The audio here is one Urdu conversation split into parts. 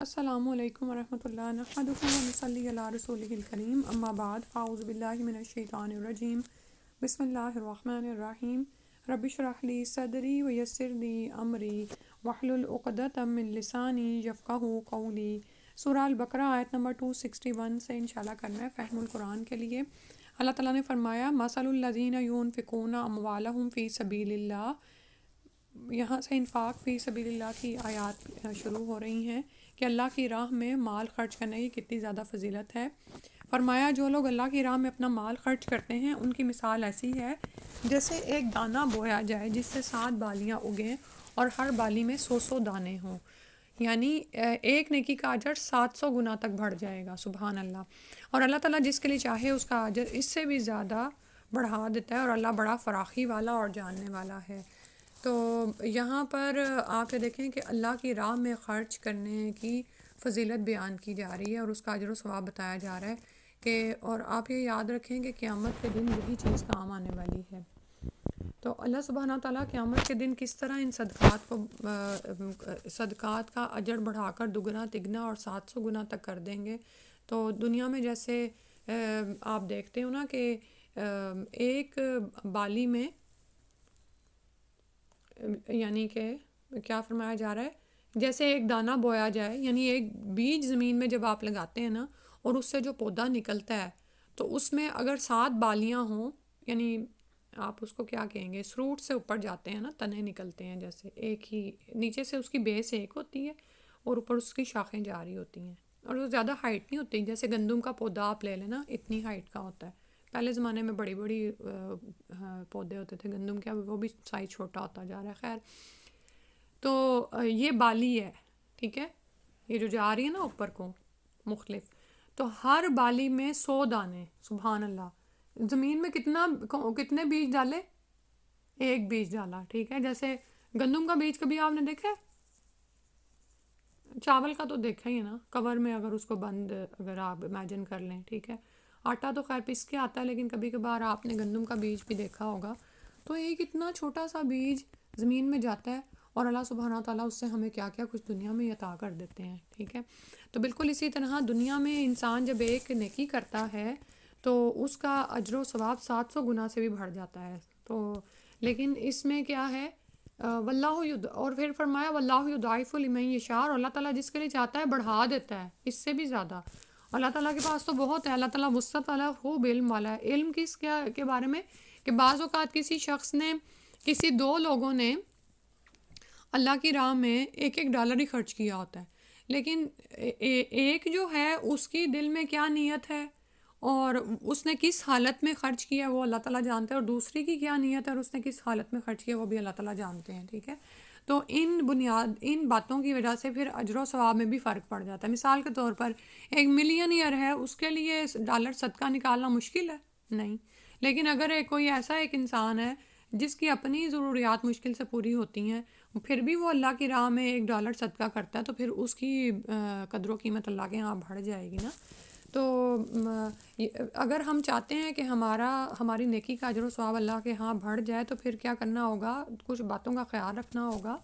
السلام علیکم ورحمۃ اللہ نحمدہ و نصلی علی رسولہ الکریم اما بعد اعوذ باللہ من الشیطان الرجیم بسم اللہ الرحمن الرحیم رب اشرح لی صدری ویسر لی امری واحلل عقدۃ من لسانی یفقہوا قولی۔ سورہ البقرہ آیت نمبر 261 سے انشاءاللہ کرنا ہے فہم القرآن کے لیے۔ اللہ تعالیٰ نے فرمایا مثل الذین ینفقون اموالہم فی سبیل اللہ، یہاں سے انفاق فی سبیل اللہ کی آیات شروع ہو رہی ہیں کہ اللہ کی راہ میں مال خرچ کرنے کی کتنی زیادہ فضیلت ہے۔ فرمایا جو لوگ اللہ کی راہ میں اپنا مال خرچ کرتے ہیں ان کی مثال ایسی ہے جیسے ایک دانہ بویا جائے جس سے 7 بالیاں اگیں اور ہر بالی میں 100 دانے ہوں، یعنی ایک نیکی کا اجر 700 گنا تک بڑھ جائے گا، سبحان اللہ۔ اور اللہ تعالیٰ جس کے لیے چاہے اس کا اجر اس سے بھی زیادہ بڑھا دیتا ہے، اور اللہ بڑا فراخی والا اور جاننے والا ہے۔ تو یہاں پر آپ یہ دیکھیں کہ اللہ کی راہ میں خرچ کرنے کی فضیلت بیان کی جا رہی ہے اور اس کا اجر و ثواب بتایا جا رہا ہے کہ، اور آپ یہ یاد رکھیں کہ قیامت کے دن یہی چیز کام آنے والی ہے۔ تو اللہ سبحانہ تعالیٰ قیامت کے دن کس طرح ان صدقات کا اجر بڑھا کر دگنا تگنا اور 700 گنا تک کر دیں گے۔ تو دنیا میں جیسے آپ دیکھتے ہو نا کہ ایک بالی میں یعنی کہ کیا فرمایا جا رہا ہے، جیسے ایک دانہ بویا جائے، یعنی ایک بیج زمین میں جب آپ لگاتے ہیں نا اور اس سے جو پودا نکلتا ہے تو اس میں اگر 7 بالیاں ہوں، یعنی آپ اس کو کیا کہیں گے، روٹ سے اوپر جاتے ہیں نا، تنے نکلتے ہیں، جیسے ایک ہی نیچے سے اس کی بیس ایک ہوتی ہے اور اوپر اس کی شاخیں جاری ہوتی ہیں، اور وہ زیادہ ہائٹ نہیں ہوتی، جیسے گندم کا پودا آپ لے لیں نا، اتنی ہائٹ کا ہوتا ہے۔ پہلے زمانے میں بڑی بڑی پودے ہوتے تھے گندم کے، اب وہ بھی سائز چھوٹا ہوتا جا رہا ہے۔ خیر، تو یہ بالی ہے، ٹھیک ہے، یہ جو جا رہی ہے نا اوپر کو مختلف، تو ہر بالی میں 100 دانے، سبحان اللہ۔ زمین میں کتنے بیج ڈالے؟ ایک بیج ڈالا، ٹھیک ہے۔ جیسے گندم کا بیج کبھی آپ نے دیکھا ہے؟ چاول کا تو دیکھا ہی ہے نا، کور میں اگر اس کو بند اگر آپ امیجن کر لیں، ٹھیک ہے۔ آٹا تو خیر پس کے آتا ہے، لیکن کبھی کبھار آپ نے گندم کا بیج بھی دیکھا ہوگا۔ تو ایک اتنا چھوٹا سا بیج زمین میں جاتا ہے اور اللہ سبحانہ تعالیٰ اس سے ہمیں کیا کیا کچھ دنیا میں عطا کر دیتے ہیں، ٹھیک ہے۔ تو بالکل اسی طرح دنیا میں انسان جب ایک نیکی کرتا ہے تو اس کا اجر و ثواب 700 گنا سے بھی بڑھ جاتا ہے۔ تو لیکن اس میں کیا ہے، واللہ اور پھر فرمایا واللہ یضاعف لمن یشاء، اور اللہ تعالیٰ جس کے لیے چاہتا ہے بڑھا دیتا ہے اس سے بھی زیادہ۔ اللہ تعالیٰ کے پاس تو بہت ہے، اللہ تعالیٰ وسعت والا خوب علم والا ہے۔ علم کس کے بارے میں کہ بعض اوقات کسی شخص نے، کسی 2 لوگوں نے اللہ کی راہ میں ایک $1 ہی خرچ کیا ہوتا ہے، لیکن ایک جو ہے اس کی دل میں کیا نیت ہے اور اس نے کس حالت میں خرچ کیا وہ اللہ تعالیٰ جانتے ہیں، اور دوسری کی کیا نیت ہے اور اس نے کس حالت میں خرچ کیا وہ بھی اللہ تعالیٰ جانتے ہیں، ٹھیک ہے۔ تو ان باتوں کی وجہ سے پھر اجر و ثواب میں بھی فرق پڑ جاتا ہے۔ مثال کے طور پر ایک ملینئر ہے، اس کے لیے $1 صدقہ نکالنا مشکل ہے؟ نہیں، لیکن اگر کوئی ایسا ایک انسان ہے جس کی اپنی ضروریات مشکل سے پوری ہوتی ہیں، پھر بھی وہ اللہ کی راہ میں $1 صدقہ کرتا ہے، تو پھر اس کی قدر و قیمت اللہ کے ہاں بڑھ جائے گی نا۔ تو اگر ہم چاہتے ہیں کہ ہماری نیکی کا اجر و ثواب اللہ کے ہاں بڑھ جائے تو پھر کیا کرنا ہوگا، کچھ باتوں کا خیال رکھنا ہوگا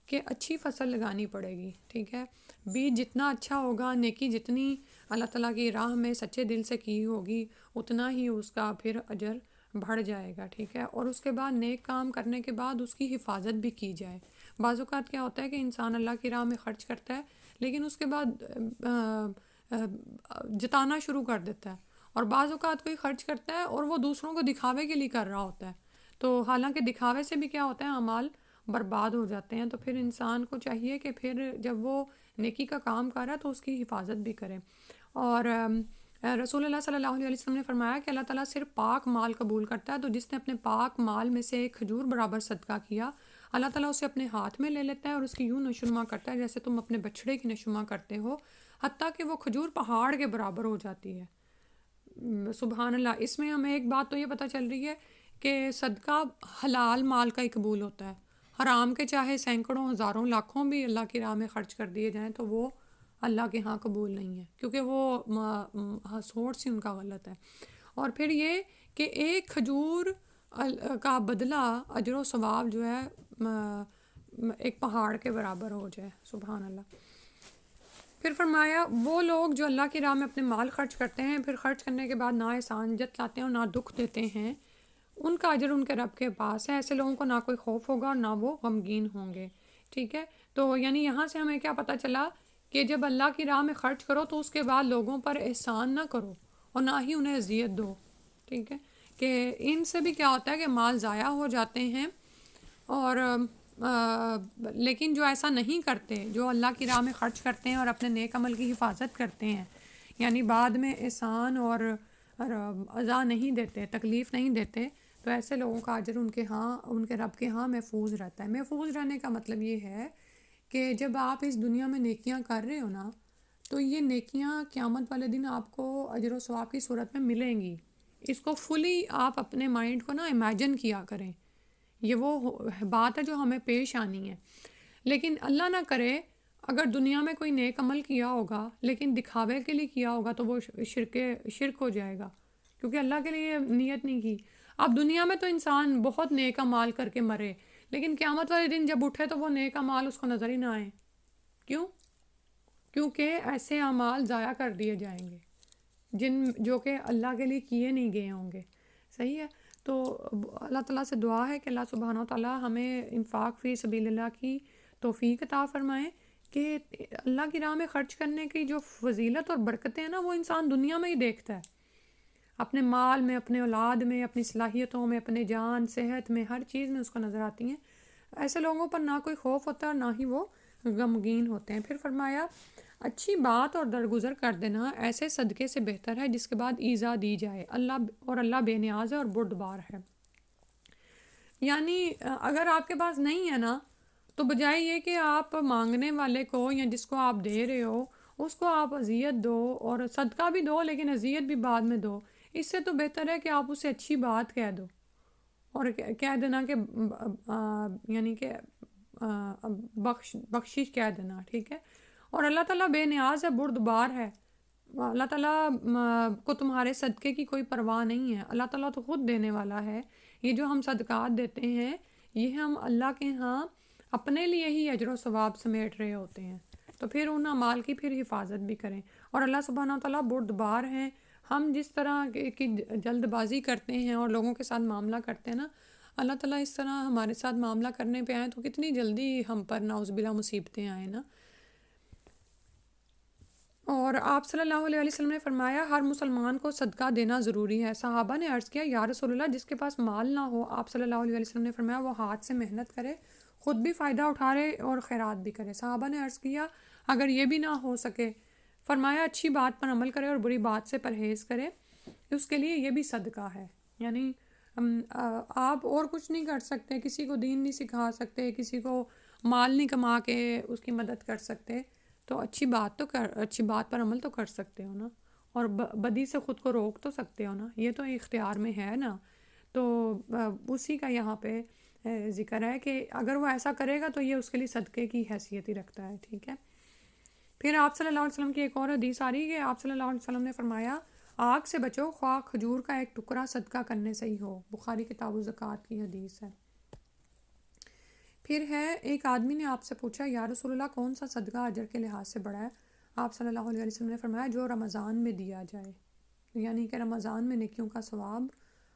کہ اچھی فصل لگانی پڑے گی، ٹھیک ہے۔ بیج جتنا اچھا ہوگا، نیکی جتنی اللہ تعالیٰ کی راہ میں سچے دل سے کی ہوگی، اتنا ہی اس کا پھر اجر بڑھ جائے گا، ٹھیک ہے۔ اور اس کے بعد نیک کام کرنے کے بعد اس کی حفاظت بھی کی جائے۔ بعض اوقات کیا ہوتا ہے کہ انسان اللہ کی راہ میں خرچ کرتا ہے لیکن اس کے بعد جتانا شروع کر دیتا ہے، اور بعض اوقات کوئی خرچ کرتا ہے اور وہ دوسروں کو دکھاوے کے لیے کر رہا ہوتا ہے، تو حالانکہ دکھاوے سے بھی کیا ہوتا ہے، اعمال برباد ہو جاتے ہیں۔ تو پھر انسان کو چاہیے کہ پھر جب وہ نیکی کا کام کر رہا ہے تو اس کی حفاظت بھی کرے۔ اور رسول اللہ صلی اللہ علیہ وسلم نے فرمایا کہ اللہ تعالیٰ صرف پاک مال قبول کرتا ہے، تو جس نے اپنے پاک مال میں سے ایک کھجور برابر صدقہ کیا، اللہ تعالیٰ اسے اپنے ہاتھ میں لے لیتا ہے اور اس کی یوں نشوما کرتا ہے جیسے تم اپنے بچھڑے کی نشوما کرتے ہو، حتیٰ کہ وہ کھجور پہاڑ کے برابر ہو جاتی ہے۔ سبحان اللہ۔ اس میں ہمیں ایک بات تو یہ پتہ چل رہی ہے کہ صدقہ حلال مال کا ہی قبول ہوتا ہے، حرام کے چاہے سینکڑوں ہزاروں لاکھوں بھی اللہ کی راہ میں خرچ کر دیے جائیں تو وہ اللہ کے ہاں قبول نہیں ہے، کیونکہ وہ سورس ہی ان کا غلط ہے۔ اور پھر یہ کہ ایک کھجور کا بدلہ اجر و ثواب جو ہے ایک پہاڑ کے برابر ہو جائے، سبحان اللہ۔ پھر فرمایا وہ لوگ جو اللہ کی راہ میں اپنے مال خرچ کرتے ہیں، پھر خرچ کرنے کے بعد نہ احسان جتلاتے ہیں اور نہ دکھ دیتے ہیں، ان کا اجر ان کے رب کے پاس ہے۔ ایسے لوگوں کو نہ کوئی خوف ہوگا اور نہ وہ غمگین ہوں گے، ٹھیک ہے۔ تو یعنی یہاں سے ہمیں کیا پتہ چلا کہ جب اللہ کی راہ میں خرچ کرو تو اس کے بعد لوگوں پر احسان نہ کرو اور نہ ہی انہیں اذیت دو، ٹھیک ہے، کہ ان سے بھی کیا ہوتا ہے کہ مال ضائع ہو جاتے ہیں۔ اور لیکن جو ایسا نہیں کرتے، جو اللہ کی راہ میں خرچ کرتے ہیں اور اپنے نیک عمل کی حفاظت کرتے ہیں، یعنی بعد میں احسان اور اذا نہیں دیتے، تکلیف نہیں دیتے، تو ایسے لوگوں کا اجر ان کے ہاں، ان کے رب کے ہاں محفوظ رہتا ہے۔ محفوظ رہنے کا مطلب یہ ہے کہ جب آپ اس دنیا میں نیکیاں کر رہے ہو نا، تو یہ نیکیاں قیامت والے دن آپ کو اجر و ثواب کی صورت میں ملیں گی۔ اس کو فلی آپ اپنے مائنڈ کو نا امیجن کیا کریں، یہ وہ بات ہے جو ہمیں پیش آنی ہے۔ لیکن اللہ نہ کرے اگر دنیا میں کوئی نیک عمل کیا ہوگا لیکن دکھاوے کے لیے کیا ہوگا تو وہ شرک ہو جائے گا، کیونکہ اللہ کے لیے نیت نہیں کی۔ اب دنیا میں تو انسان بہت نیک اعمال کر کے مرے، لیکن قیامت والے دن جب اٹھے تو وہ نیک اعمال اس کو نظر ہی نہ آئے۔ کیوں؟ کیونکہ ایسے اعمال ضائع کر دیے جائیں گے جو کہ اللہ کے لیے کیے نہیں گئے ہوں گے، صحیح ہے۔ تو اللہ تعالیٰ سے دعا ہے کہ اللہ سبحانہ و تعالیٰ ہمیں انفاق فی سبیل اللہ کی توفیق عطا فرمائے، کہ اللہ کی راہ میں خرچ کرنے کی جو فضیلت اور برکتیں ہیں نا، وہ انسان دنیا میں ہی دیکھتا ہے، اپنے مال میں، اپنے اولاد میں، اپنی صلاحیتوں میں، اپنے جان، صحت میں، ہر چیز میں اس کو نظر آتی ہیں۔ ایسے لوگوں پر نہ کوئی خوف ہوتا ہے اور نہ ہی وہ غمگین ہوتے ہیں۔ پھر فرمایا اچھی بات اور درگزر کر دینا ایسے صدقے سے بہتر ہے جس کے بعد ایذا دی جائے، اللہ بے نیاز ہے اور بردبار ہے۔ یعنی اگر آپ کے پاس نہیں ہے نا، تو بجائے یہ کہ آپ مانگنے والے کو یا جس کو آپ دے رہے ہو اس کو آپ اذیت دو، اور صدقہ بھی دو لیکن اذیت بھی بعد میں دو، اس سے تو بہتر ہے کہ آپ اسے اچھی بات کہہ دو اور کہہ دینا کہ یعنی کہ بخشش کہہ دینا، ٹھیک ہے۔ اور اللہ تعالیٰ بے نیاز ہے، بردبار ہے۔ اللہ تعالیٰ کو تمہارے صدقے کی کوئی پرواہ نہیں ہے، اللہ تعالیٰ تو خود دینے والا ہے۔ یہ جو ہم صدقات دیتے ہیں یہ ہم اللہ کے ہاں اپنے لیے ہی اجر و ثواب سمیٹ رہے ہوتے ہیں، تو پھر ان اعمال کی پھر حفاظت بھی کریں۔ اور اللہ سبحانہ تعالیٰ بردبار ہیں۔ ہم جس طرح کی جلد بازی کرتے ہیں اور لوگوں کے ساتھ معاملہ کرتے ہیں نا، اللہ تعالیٰ اس طرح ہمارے ساتھ معاملہ کرنے پہ آئیں تو کتنی جلدی ہم پر نعوذ باللہ مصیبتیں آئیں نا۔ اور آپ صلی اللہ علیہ وسلم نے فرمایا ہر مسلمان کو صدقہ دینا ضروری ہے۔ صحابہ نے عرض کیا یا رسول اللہ، جس کے پاس مال نہ ہو، آپ صلی اللہ علیہ وسلم نے فرمایا وہ ہاتھ سے محنت کرے، خود بھی فائدہ اٹھائے اور خیرات بھی کرے۔ صحابہ نے عرض کیا اگر یہ بھی نہ ہو سکے، فرمایا اچھی بات پر عمل کرے اور بری بات سے پرہیز کرے، اس کے لیے یہ بھی صدقہ ہے۔ یعنی آپ اور کچھ نہیں کر سکتے، کسی کو دین نہیں سکھا سکتے، کسی کو مال نہیں کما کے اس کی مدد کر سکتے، تو اچھی بات پر عمل تو کر سکتے ہو نا، اور بدی سے خود کو روک تو سکتے ہو نا، یہ تو اختیار میں ہے نا۔ تو اسی کا یہاں پہ ذکر ہے کہ اگر وہ ایسا کرے گا تو یہ اس کے لیے صدقے کی حیثیت ہی رکھتا ہے، ٹھیک ہے۔ پھر آپ صلی اللہ علیہ وسلم کی ایک اور حدیث آ رہی ہے کہ آپ صلی اللہ علیہ وسلم نے فرمایا آگ سے بچو خواہ کھجور کا ایک ٹکڑا صدقہ کرنے سے ہی ہو، بخاری کتاب الزکوٰۃ کی حدیث ہے۔ پھر ہے ایک آدمی نے آپ سے پوچھا یا رسول اللہ کون سا صدقہ اجر کے لحاظ سے بڑا ہے؟ آپ صلی اللہ علیہ وسلم نے فرمایا جو رمضان میں دیا جائے، یعنی کہ رمضان میں نیکیوں کا ثواب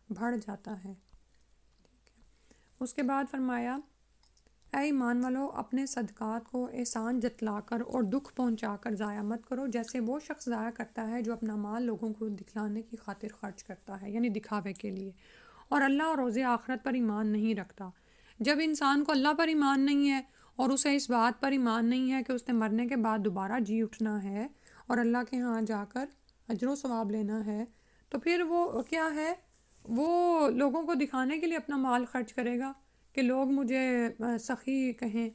بڑھ جاتا ہے۔ اس کے بعد فرمایا اے ایمان والو، اپنے صدقات کو احسان جتلا کر اور دکھ پہنچا کر ضائع مت کرو، جیسے وہ شخص ضائع کرتا ہے جو اپنا مال لوگوں کو دکھلانے کی خاطر خرچ کرتا ہے، یعنی دکھاوے کے لیے، اور اللہ اور روز آخرت پر ایمان نہیں رکھتا۔ جب انسان کو اللہ پر ایمان نہیں ہے اور اسے اس بات پر ایمان نہیں ہے کہ اس نے مرنے کے بعد دوبارہ جی اٹھنا ہے اور اللہ کے ہاں جا کر اجر و ثواب لینا ہے، تو پھر وہ کیا ہے، وہ لوگوں کو دکھانے کے لیے اپنا مال خرچ کرے گا کہ لوگ مجھے سخی کہیں۔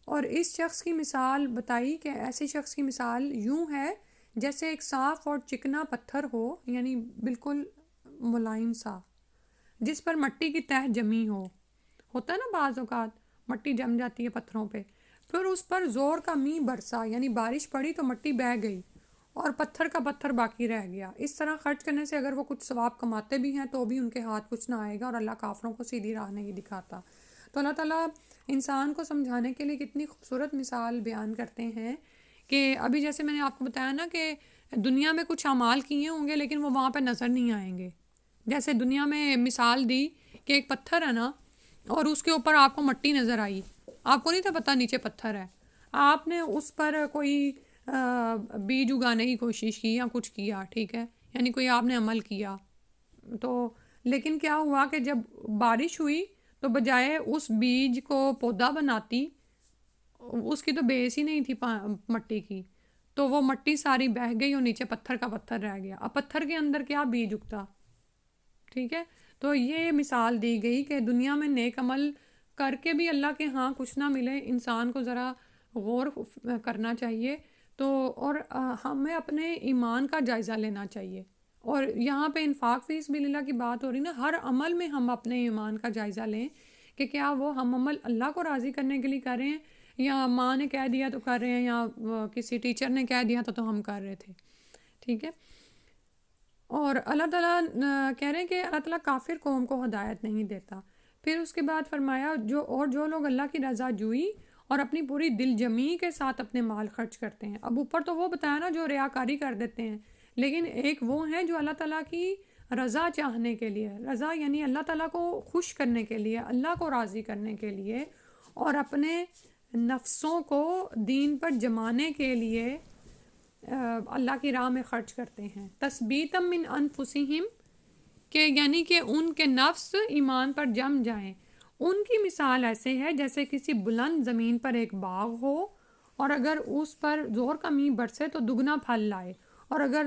اور اس شخص کی مثال بتائی کہ ایسے شخص کی مثال یوں ہے جیسے ایک صاف اور چکنا پتھر ہو، یعنی بالکل ملائم سا، جس پر مٹی کی تہ جمی ہوتا ہے نا، بعض اوقات مٹی جم جاتی ہے پتھروں پہ، پھر اس پر زور کا میਂہ برسا، یعنی بارش پڑی تو مٹی بہہ گئی اور پتھر کا پتھر باقی رہ گیا۔ اس طرح خرچ کرنے سے اگر وہ کچھ ثواب کماتے بھی ہیں تو بھی ان کے ہاتھ کچھ نہ آئے گا، اور اللہ کافروں کو سیدھی راہ نہیں دکھاتا۔ تو اللہ تعالیٰ انسان کو سمجھانے کے لیے کتنی خوبصورت مثال بیان کرتے ہیں کہ ابھی جیسے میں نے آپ کو بتایا نا کہ دنیا میں کچھ اعمال کیے ہوں گے لیکن وہ وہاں پہ نظر نہیں آئیں گے. جیسے دنیا میں مثال دی کہ ایک پتھر ہے نا اور اس کے اوپر آپ کو مٹی نظر آئی، آپ کو نہیں تھا پتہ نیچے پتھر ہے، آپ نے اس پر کوئی بیج اگانے کی کوشش کی یا کچھ کیا، ٹھیک ہے، یعنی کوئی آپ نے عمل کیا تو، لیکن کیا ہوا کہ جب بارش ہوئی تو بجائے اس بیج کو پودا بناتی، اس کی تو بیس ہی نہیں تھی مٹی کی، تو وہ مٹی ساری بہہ گئی اور نیچے پتھر کا پتھر رہ گیا. اب پتھر کے اندر کیا بیج اگتا، ٹھیک ہے. تو یہ مثال دی گئی کہ دنیا میں نیک عمل کر کے بھی اللہ کے ہاں کچھ نہ ملے، انسان کو ذرا غور کرنا چاہیے. تو اور ہمیں اپنے ایمان کا جائزہ لینا چاہیے. اور یہاں پہ انفاق فی سبیل اللہ کی بات ہو رہی نا، ہر عمل میں ہم اپنے ایمان کا جائزہ لیں کہ کیا وہ ہم عمل اللہ کو راضی کرنے کے لیے کر رہے ہیں، یا ماں نے کہہ دیا تو کر رہے ہیں، یا کسی ٹیچر نے کہہ دیا تو ہم کر رہے تھے، ٹھیک ہے. اور اللہ تعالیٰ کہہ رہے ہیں کہ اللہ تعالیٰ کافر قوم کو ہدایت نہیں دیتا. پھر اس کے بعد فرمایا جو لوگ اللہ کی رضا جوئی اور اپنی پوری دل جمی کے ساتھ اپنے مال خرچ کرتے ہیں. اب اوپر تو وہ بتایا نا جو ریاکاری کر دیتے ہیں، لیکن ایک وہ ہیں جو اللہ تعالیٰ کی رضا چاہنے کے لیے، رضا یعنی اللہ تعالیٰ کو خوش کرنے کے لیے، اللہ کو راضی کرنے کے لیے، اور اپنے نفسوں کو دین پر جمانے کے لیے اللہ کی راہ میں خرچ کرتے ہیں. تثبیتا من انفسہم، کہ یعنی کہ ان کے نفس ایمان پر جم جائیں. ان کی مثال ایسے ہے جیسے کسی بلند زمین پر ایک باغ ہو، اور اگر اس پر زور کا میਂہ برسے تو دگنا پھل لائے، اور اگر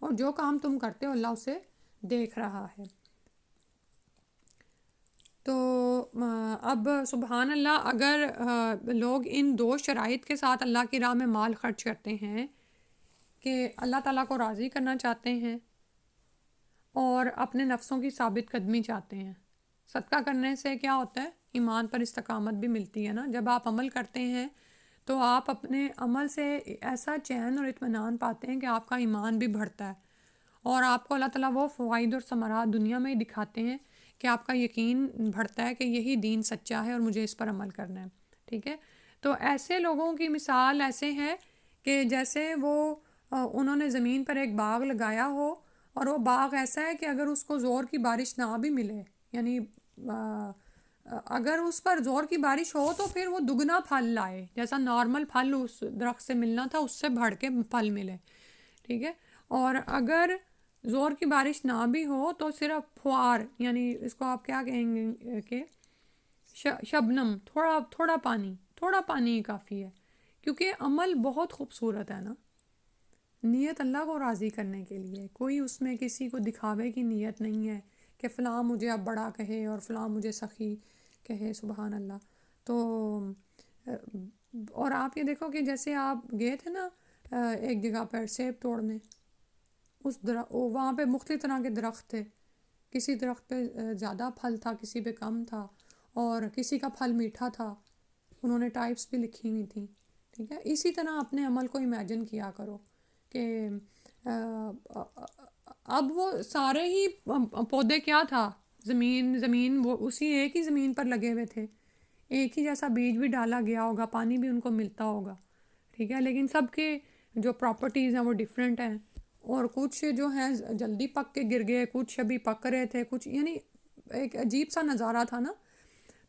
اور جو کام تم کرتے ہو اللہ اسے دیکھ رہا ہے. تو اب سبحان اللہ، اگر لوگ ان دو شرائط کے ساتھ اللہ کی راہ میں مال خرچ کرتے ہیں کہ اللہ تعالیٰ کو راضی کرنا چاہتے ہیں اور اپنے نفسوں کی ثابت قدمی چاہتے ہیں. صدقہ کرنے سے کیا ہوتا ہے، ایمان پر استقامت بھی ملتی ہے نا. جب آپ عمل کرتے ہیں تو آپ اپنے عمل سے ایسا چین اور اطمینان پاتے ہیں کہ آپ کا ایمان بھی بڑھتا ہے، اور آپ کو اللہ تعالیٰ وہ فوائد اور ثمرات دنیا میں ہی دکھاتے ہیں کہ آپ کا یقین بڑھتا ہے کہ یہی دین سچا ہے اور مجھے اس پر عمل کرنا ہے، ٹھیک ہے. تو ایسے لوگوں کی مثال ایسے ہے کہ جیسے انہوں نے زمین پر ایک باغ لگایا ہو، اور وہ باغ ایسا ہے کہ اگر اس کو زور کی بارش نہ بھی ملے، یعنی اگر اس پر زور کی بارش ہو تو پھر وہ دگنا پھل لائے، جیسا نارمل پھل اس درخت سے ملنا تھا اس سے بڑھ کے پھل ملے، ٹھیک ہے. اور اگر زور کی بارش نہ بھی ہو تو صرف پھوار، یعنی اس کو آپ کیا کہیں گے کہ شبنم، تھوڑا پانی ہی کافی ہے. کیونکہ عمل بہت خوبصورت ہے نا، نیت اللہ کو راضی کرنے کے لیے، کوئی اس میں کسی کو دکھاوے کی نیت نہیں ہے کہ فلاں مجھے اب بڑا کہے اور فلاں مجھے سخی کہے، سبحان اللہ. تو اور آپ یہ دیکھو کہ جیسے آپ گئے تھے نا ایک جگہ پر سیب توڑنے، وہاں پہ مختلف طرح کے درخت تھے، کسی درخت پہ زیادہ پھل تھا، کسی پہ کم تھا، اور کسی کا پھل میٹھا تھا، انہوں نے ٹائپس بھی لکھی ہوئی تھیں، ٹھیک ہے. اسی طرح اپنے عمل کو امیجن کیا کرو کہ اب وہ سارے ہی پودے کیا تھا، زمین وہ اسی ایک ہی زمین پر لگے ہوئے تھے، ایک ہی جیسا بیج بھی ڈالا گیا ہوگا، پانی بھی ان کو ملتا ہوگا، ٹھیک ہے. لیکن سب کے جو پراپرٹیز ہیں وہ ڈیفرنٹ ہیں، اور کچھ جو ہیں جلدی پک کے گر گئے، کچھ ابھی پک رہے تھے، کچھ، یعنی ایک عجیب سا نظارہ تھا نا.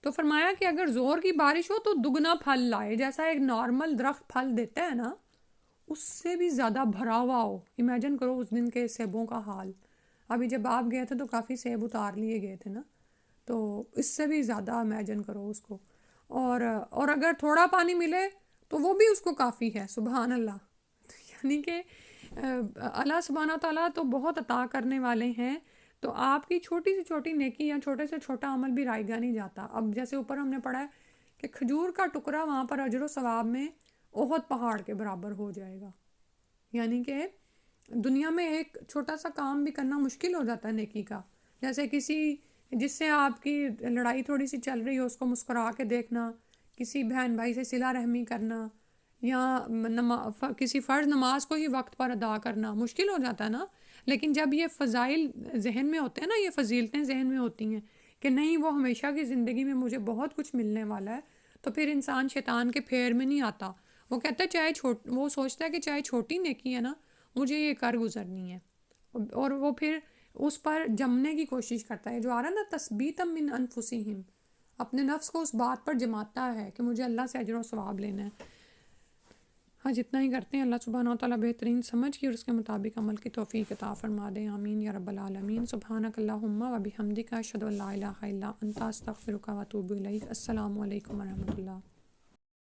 تو فرمایا کہ اگر زور کی بارش ہو تو دگنا پھل لائے، جیسا ایک نارمل درخت پھل دیتا ہے نا اس سے بھی زیادہ بھرا ہوا ہو. امیجن کرو اس دن کے سیبوں کا حال. ابھی جب آپ گئے تھے تو کافی سیب اتار لیے گئے تھے نا، تو اس سے بھی زیادہ امیجن کرو اس کو. اور اگر تھوڑا پانی ملے تو وہ بھی اس کو کافی ہے، سبحان اللہ. یعنی کہ اللہ سبحانہ تعالیٰ تو بہت عطا کرنے والے ہیں. تو آپ کی چھوٹی سے چھوٹی نیکی یا چھوٹے سے چھوٹا عمل بھی رائے گا نہیں جاتا. اب جیسے اوپر ہم نے پڑھا ہے کہ کھجور کا ٹکڑا وہاں پر اجر و ثواب میں احد پہاڑ کے برابر ہو جائے گا. یعنی کہ دنیا میں ایک چھوٹا سا کام بھی کرنا مشکل ہو جاتا ہے نیکی کا. جیسے کسی جس سے آپ کی لڑائی تھوڑی سی چل رہی ہو اس کو مسکرا کے دیکھنا، کسی بہن بھائی سے صلہ رحمی کرنا، یا کسی فرض نماز کو ہی وقت پر ادا کرنا مشکل ہو جاتا ہے نا. لیکن جب یہ فضائل ذہن میں ہوتے ہیں نا، یہ فضیلتیں ذہن میں ہوتی ہیں کہ نہیں وہ ہمیشہ کی زندگی میں مجھے بہت کچھ ملنے والا ہے، تو پھر انسان شیطان کے پھیر میں نہیں آتا. وہ کہتا ہے وہ سوچتا ہے کہ چاہے چھوٹی نیکی ہے نا مجھے یہ کر گزرنی ہے، اور وہ پھر اس پر جمنے کی کوشش کرتا ہے. جو آ رہا نا تثبیتا من انفسہم، اپنے نفس کو اس بات پر جماتا ہے کہ مجھے اللہ سے اجر و ثواب لینا ہے. ہاں جتنا ہی کرتے ہیں اللہ سبحانہ وتعالیٰ بہترین سمجھ کی اور اس کے مطابق عمل کی توفیق عطا فرما دے. آمین یا رب العالمین. سبحانک اللہم و بحمدک اشہد ان لا الہ الا انت استغفرک و اتوب الیک. السلام علیکم ورحمۃ اللہ.